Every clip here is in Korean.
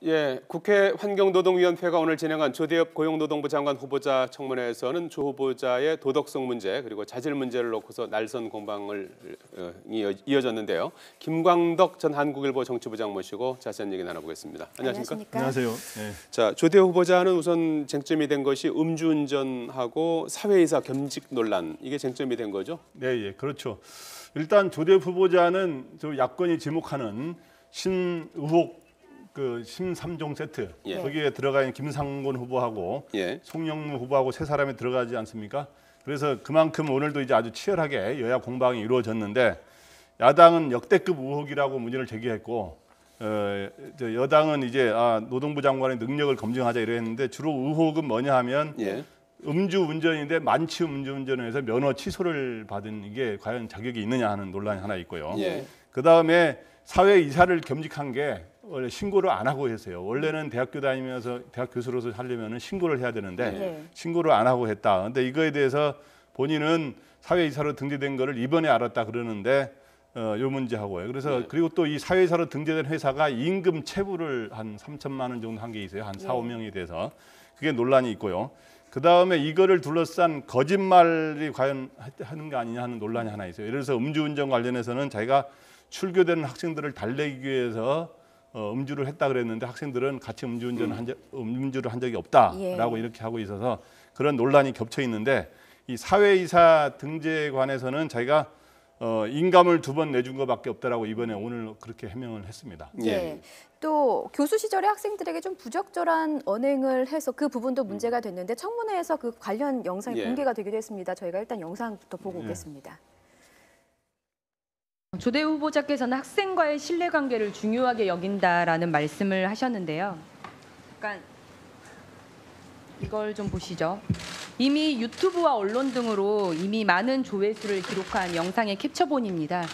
예, 국회 환경노동위원회가 오늘 진행한 조대엽 고용노동부 장관 후보자 청문회에서는 조 후보자의 도덕성 문제 그리고 자질 문제를 놓고서 날선 공방을 이어졌는데요. 김광덕 전 한국일보 정치부장 모시고 자세한 얘기 나눠보겠습니다. 안녕하십니까? 안녕하세요. 네. 자, 조대엽 후보자는 우선 쟁점이 된 것이 음주운전하고 사회이사 겸직 논란, 이게 쟁점이 된 거죠? 네, 예, 그렇죠. 일단 조대엽 후보자는 저 야권이 지목하는 신의혹 심 3종 세트, 거기에 들어가 있는 김상곤 후보하고 송영무 후보하고 세 사람이 들어가지 않습니까? 그래서 그만큼 오늘도 이제 아주 치열하게 여야 공방이 이루어졌는데, 야당은 역대급 의혹이라고 문제를 제기했고, 여당은 이제 노동부 장관의 능력을 검증하자 이랬는데, 주로 의혹은 뭐냐 하면 음주운전인데 만취 음주운전을 해서 면허 취소를 받은 이게 과연 자격이 있느냐 하는 논란이 하나 있고요. 그 다음에 사회 이사를 겸직한 게 원래 신고를 안 하고 했어요. 원래는 대학교 다니면서 대학 교수로서 하려면 신고를 해야 되는데 신고를 안 하고 했다. 근데 이거에 대해서 본인은 사회이사로 등재된 거를 이번에 알았다 그러는데 요 문제하고요. 그래서 그리고 또 이 사회이사로 등재된 회사가 임금 체불을 한 3천만 원 정도 한 게 있어요. 한 4, 5명이 돼서 그게 논란이 있고요. 그 다음에 이거를 둘러싼 거짓말이 과연 하는 게 아니냐 하는 논란이 하나 있어요. 예를 들어서 음주운전 관련해서는 자기가 출교되는 학생들을 달래기 위해서 음주를 했다 그랬는데 학생들은 같이 음주를 한 적이 없다라고 이렇게 하고 있어서 그런 논란이 겹쳐 있는데, 이 사회이사 등재에 관해서는 자기가 인감을 2번 내준 것밖에 없다라고 이번에 오늘 그렇게 해명을 했습니다. 또 교수 시절에 학생들에게 좀 부적절한 언행을 해서 그 부분도 문제가 됐는데 청문회에서 그 관련 영상이 공개가 되기도 했습니다. 저희가 일단 영상부터 보고 오겠습니다. 조대엽 후보자께서는 학생과의 신뢰관계를 중요하게 여긴다라는 말씀을 하셨는데요. 잠깐 이걸 좀 보시죠. 이미 유튜브와 언론 등으로 이미 많은 조회수를 기록한 영상의 캡처본입니다.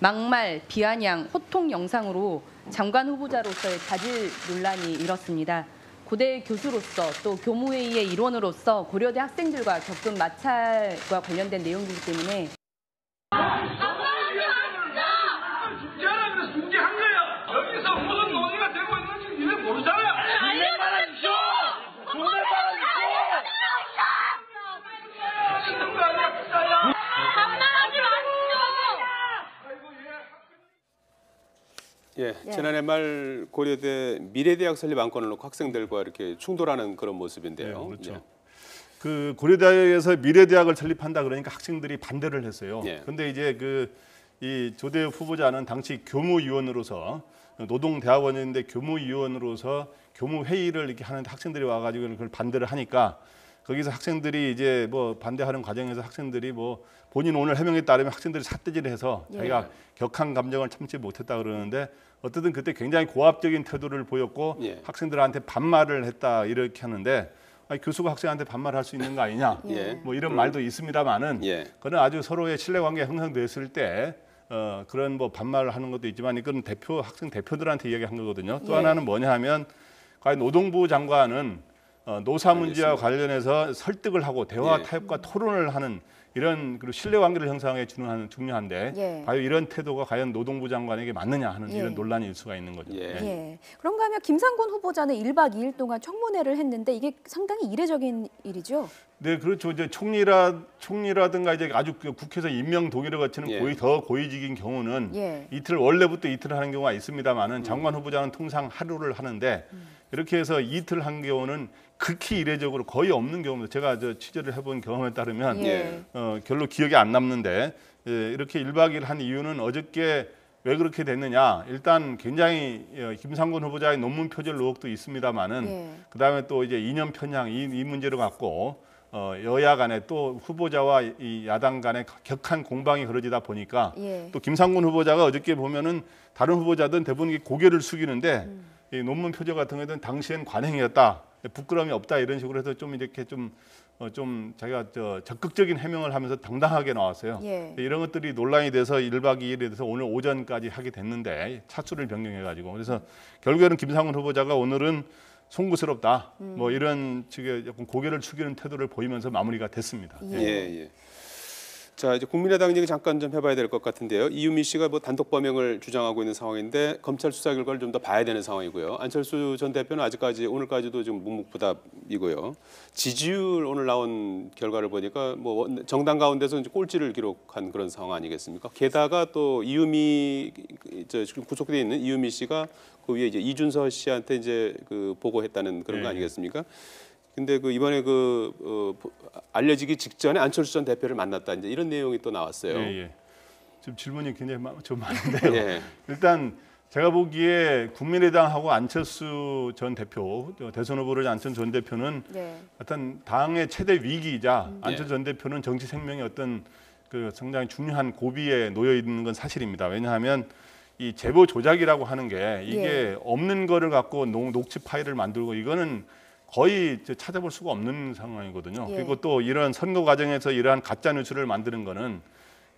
막말, 비아냥, 호통 영상으로 장관 후보자로서의 자질 논란이 일었습니다. 고대 교수로서 또 교무회의의 일원으로서 고려대 학생들과 겪은 마찰과 관련된 내용이기 때문에 지난해 말 고려대 미래대학 설립 안건을 놓고 학생들과 이렇게 충돌하는 그런 모습인데요. 그렇죠. 그 고려대학에서 미래대학을 설립한다 그러니까 학생들이 반대를 했어요. 그런데 이제 이 조대엽 후보자는 당시 교무위원으로서 노동대학원인데 교무위원으로서 교무회의를 이렇게 하는데 학생들이 와가지고 그걸 반대를 하니까 거기서 학생들이 이제 뭐 반대하는 과정에서 학생들이 뭐 본인 오늘 해명에 따르면 학생들이 삿대질을 해서 자기가 격한 감정을 참지 못했다 그러는데, 어쨌든 그때 굉장히 고압적인 태도를 보였고 학생들한테 반말을 했다 이렇게 하는데, 아니, 교수가 학생한테 반말할 수 있는 거 아니냐 뭐 이런 말도 있습니다만은 그건 아주 서로의 신뢰관계가 형성됐을 때 그런 뭐 반말을 하는 것도 있지만 이건 학생 대표들한테 이야기한 거거든요. 또 하나는 뭐냐 하면 과연 노동부 장관은 노사 문제와 관련해서 설득을 하고 대화 타협과 토론을 하는 이런 신뢰관계를 형성에 중요한데 과연 이런 태도가 과연 노동부 장관에게 맞느냐 하는 이런 논란이 일 수가 있는 거죠. 그런가 하면 김상곤 후보자는 1박 2일 동안 청문회를 했는데 이게 상당히 이례적인 일이죠? 네, 그렇죠. 이제 총리라든가 이제 아주 국회에서 임명 동의를 거치는 더 고위직인 경우는 원래부터 이틀 하는 경우가 있습니다만은 장관 후보자는 통상 하루를 하는데 이렇게 해서 이틀 한 경우는 극히 이례적으로 거의 없는 경우입니다. 제가 취재를 해본 경험에 따르면 별로 기억에 안 남는데 이렇게 1박 2일 한 이유는 어저께 왜 그렇게 됐느냐. 일단 굉장히 김상곤 후보자의 논문 표절 의혹도 있습니다만은 그다음에 또 이제 이념 편향 이 문제를 갖고 여야 간에 또 후보자와 이 야당 간에 격한 공방이 벌어지다 보니까 또 김상곤 후보자가 어저께 보면은 다른 후보자들은 대부분 고개를 숙이는데 이 논문 표절 같은 것은 당시엔 관행이었다, 부끄러움이 없다 이런 식으로 해서 좀 이렇게 좀 자기가 적극적인 해명을 하면서 당당하게 나왔어요. 이런 것들이 논란이 돼서 1박 2일에 대해서 오늘 오전까지 하게 됐는데 차수를 변경해가지고 그래서 결국에는 김상곤 후보자가 오늘은 송구스럽다 뭐 이런 식의 약간 고개를 숙이는 태도를 보이면서 마무리가 됐습니다. 자, 이제 국민의당 얘기 잠깐 좀 해봐야 될 것 같은데요. 이유미 씨가 뭐 단독 범행을 주장하고 있는 상황인데 검찰 수사 결과를 좀 더 봐야 되는 상황이고요. 안철수 전 대표는 아직까지 오늘까지도 지금 묵묵부답이고요. 지지율 오늘 나온 결과를 보니까 뭐 정당 가운데서 이제 꼴찌를 기록한 그런 상황 아니겠습니까? 게다가 또 이유미 지금 구속돼 있는 이유미 씨가 그 위에 이제 이준서 씨한테 이제 그 보고했다는 그런 거 아니겠습니까? 근데 그 이번에 알려지기 직전에 안철수 전 대표를 만났다 이제 이런 내용이 또 나왔어요. 예. 지금 질문이 굉장히 좀 많은데요. 예. 일단 제가 보기에 국민의당하고 안철수 전 대표, 대선 후보를 안철수 전 대표는 어떤 당의 최대 위기이자 안철수 전 대표는 정치 생명의 어떤 그 상당히 중요한 고비에 놓여 있는 건 사실입니다. 왜냐하면 이 제보 조작이라고 하는 게 이게 없는 거를 갖고 녹취 파일을 만들고 이거는 거의 찾아볼 수가 없는 상황이거든요. 그리고 또 이런 선거 과정에서 이러한 가짜 뉴스를 만드는 거는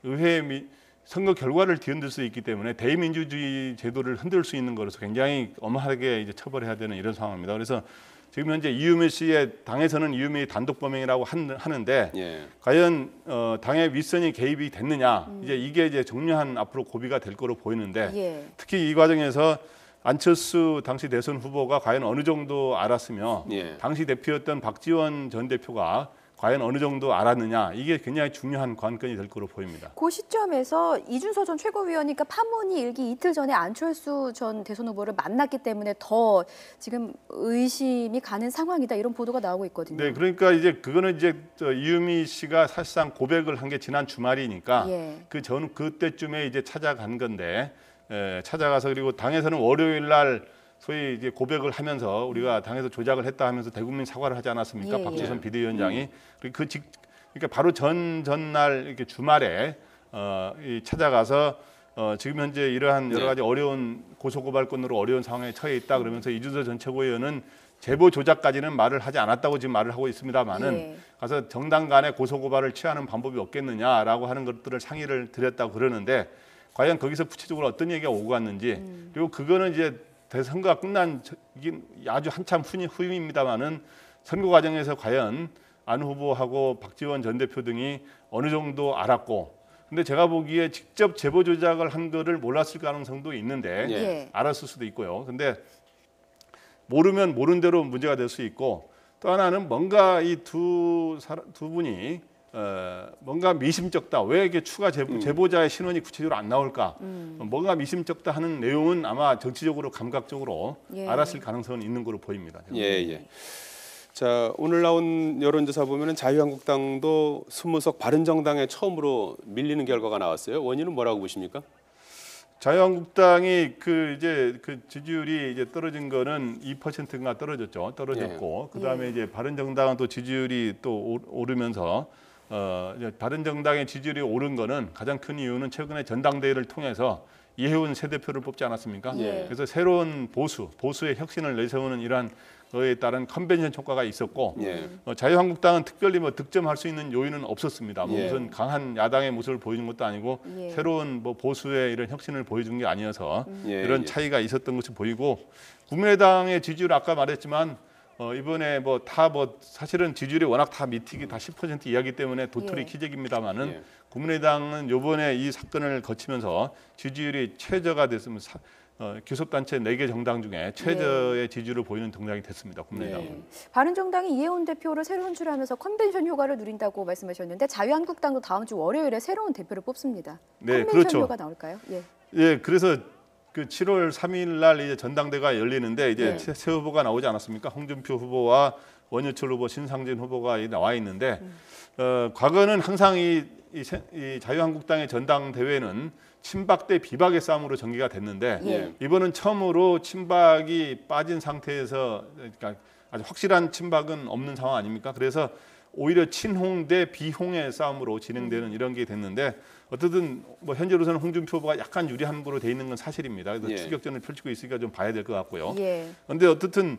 의회 선거 결과를 뒤흔들 수 있기 때문에 대의민주주의 제도를 흔들 수 있는 거라서 굉장히 엄하게 이제 처벌해야 되는 이런 상황입니다. 그래서 지금 현재 이유미 씨의 당에서는 이유미 단독 범행이라고 하는데 과연 당의 윗선이 개입이 됐느냐 이게 이제 중요한 앞으로 고비가 될 거로 보이는데 특히 이 과정에서 안철수 당시 대선 후보가 과연 어느 정도 알았으며 당시 대표였던 박지원 전 대표가 과연 어느 정도 알았느냐 이게 굉장히 중요한 관건이 될 거로 보입니다. 그 시점에서 이준서 전 최고위원이니까 파문이 일기 이틀 전에 안철수 전 대선 후보를 만났기 때문에 더 지금 의심이 가는 상황이다 이런 보도가 나오고 있거든요. 네, 그러니까 이제 그거는 이제 이유미 씨가 사실상 고백을 한 게 지난 주말이니까 그때쯤에 이제 찾아간 건데 찾아가서 그리고 당에서는 월요일 날 소위 이제 고백을 하면서 우리가 당에서 조작을 했다 하면서 대국민 사과를 하지 않았습니까? 박지선 비대위원장이 그러니까 바로 전날 이렇게 주말에 찾아가서 지금 현재 이러한 여러 가지 어려운 고소고발건으로 어려운 상황에 처해 있다 그러면서 이준서 전 최고위원은 제보 조작까지는 말을 하지 않았다고 지금 말을 하고 있습니다만은 가서 정당 간의 고소고발을 취하는 방법이 없겠느냐라고 하는 것들을 상의를 드렸다고 그러는데 과연 거기서 구체적으로 어떤 얘기가 오고 갔는지 그리고 그거는 이제 선거가 끝난 이게 아주 한참 후임입니다만은 선거 과정에서 과연 안 후보하고 박지원 전 대표 등이 어느 정도 알았고 근데 제가 보기에 직접 제보 조작을 한 거를 몰랐을 가능성도 있는데 알았을 수도 있고요. 근데 모르면 모른 대로 문제가 될 수 있고 또 하나는 뭔가 이 두 분이 뭔가 미심쩍다. 왜 이게 추가 제보자의 신원이 구체적으로 안 나올까? 뭔가 미심쩍다 하는 내용은 아마 정치적으로 감각적으로 알았을 가능성은 있는 걸로 보입니다. 자, 오늘 나온 여론조사 보면은 자유한국당도 20석 바른정당에 처음으로 밀리는 결과가 나왔어요. 원인은 뭐라고 보십니까? 자유한국당이 그 지지율이 이제 떨어진 거는 2%가 떨어졌고 그다음에 이제 바른정당은 또 지지율이 또 오르면서 이제 바른정당의 지지율이 오른 거는 가장 큰 이유는 최근에 전당대회를 통해서 이해훈 새 대표를 뽑지 않았습니까? 그래서 새로운 보수의 혁신을 내세우는 이러한 거에 따른 컨벤션 효과가 있었고 자유한국당은 특별히 뭐 득점할 수 있는 요인은 없었습니다. 무슨 강한 야당의 모습을 보이는 것도 아니고 새로운 뭐 보수의 이런 혁신을 보여준 게 아니어서 이런 차이가 있었던 것이 보이고 국민의당의 지지율 아까 말했지만 이번에 사실은 지지율이 워낙 다 미틱이 다 10% 이하기 때문에 도토리 키재기입니다만은 국민의당은 이번에 이 사건을 거치면서 지지율이 최저가 됐으면 교섭단체 4개 정당 중에 최저의 지지율을 보이는 정당이 됐습니다. 국민의당은. 바른정당이 이해훈 대표를 새로 선출하면서 컨벤션 효과를 누린다고 말씀하셨는데 자유한국당도 다음 주 월요일에 새로운 대표를 뽑습니다. 컨벤션 효과가 나올까요? 그래서 그 7월 3일 날 이제 전당대가 열리는데 이제 새 후보가 나오지 않았습니까? 홍준표 후보와 원유철 후보, 신상진 후보가 나와 있는데 과거는 항상 이 자유한국당의 전당대회는 친박 대 비박의 싸움으로 전개가 됐는데 이번은 처음으로 친박이 빠진 상태에서 그러니까 아주 확실한 친박은 없는 상황 아닙니까? 그래서 오히려 친홍 대 비홍의 싸움으로 진행되는 이런 게 됐는데 어쨌든 뭐 현재로서는 홍준표 후보가 약간 유리한 거로 돼 있는 건 사실입니다. 그래서 추격전을 펼치고 있으니까 좀 봐야 될 것 같고요. 그런데 어쨌든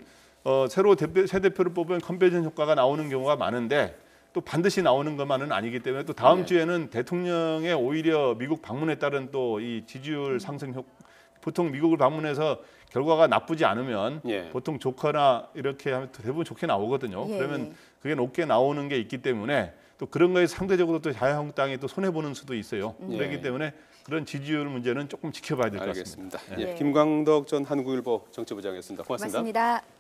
새로 새 대표를 뽑으면 컨벤션 효과가 나오는 경우가 많은데 또 반드시 나오는 것만은 아니기 때문에 또 다음 주에는 대통령의 오히려 미국 방문에 따른 또 이 지지율 상승 보통 미국을 방문해서 결과가 나쁘지 않으면 보통 좋거나 이렇게 하면 대부분 좋게 나오거든요. 그러면 그게 높게 나오는 게 있기 때문에 또 그런 거에 상대적으로 또 자유한국당이 또 손해 보는 수도 있어요. 그렇기 예. 때문에 그런 지지율 문제는 조금 지켜봐야 될 것 같습니다. 알겠습니다. 예. 김광덕 전 한국일보 정치부장이었습니다. 고맙습니다. 고맙습니다.